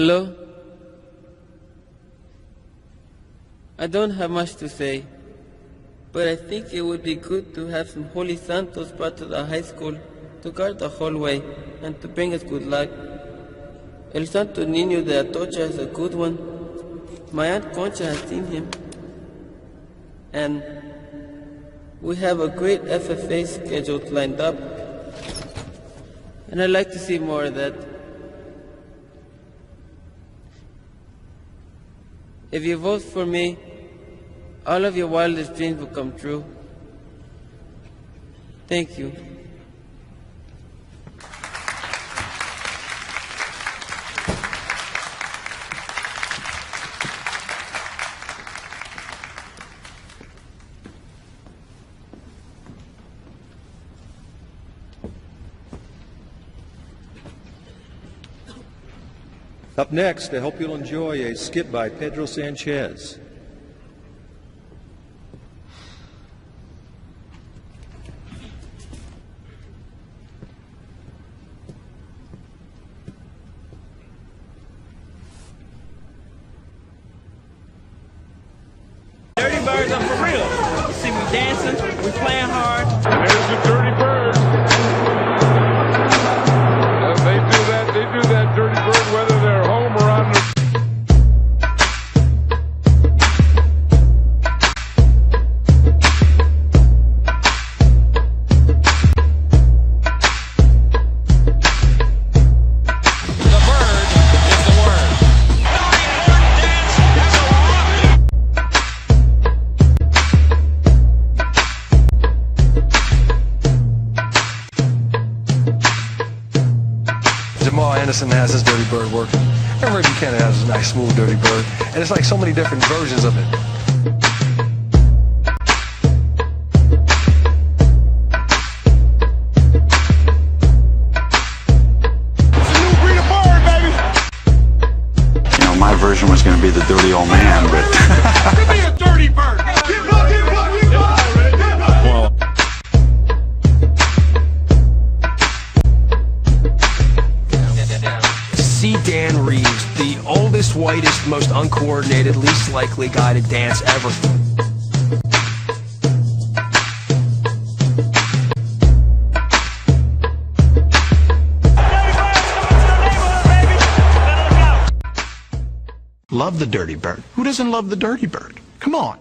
Hello? I don't have much to say, but I think it would be good to have some Holy Santos brought to the high school to guard the hallway and to bring us good luck. El Santo Niño de Atocha is a good one. My Aunt Concha has seen him. And we have a great FFA schedule lined up. And I'd like to see more of that. If you vote for me, all of your wildest dreams will come true. Thank you. Up next, I hope you'll enjoy a skit by Pedro Sanchez. Dirty birds are for real. You see me dancing, we playing hard. There's the dirty bird. They do that dirty bird whether they're home or on the... Anderson has his dirty bird working. And Ray Buchanan has a nice smooth dirty bird. And it's like so many different versions of it. It's a new breed of bird, baby! You know, my version was going to be the dirty old man, but... Give me a dirty bird! Keep up, keep up, keep up! Well, See Dan Reeves, the oldest, whitest, most uncoordinated, least likely guy to dance ever. Love the dirty bird. Who doesn't love the dirty bird? Come on.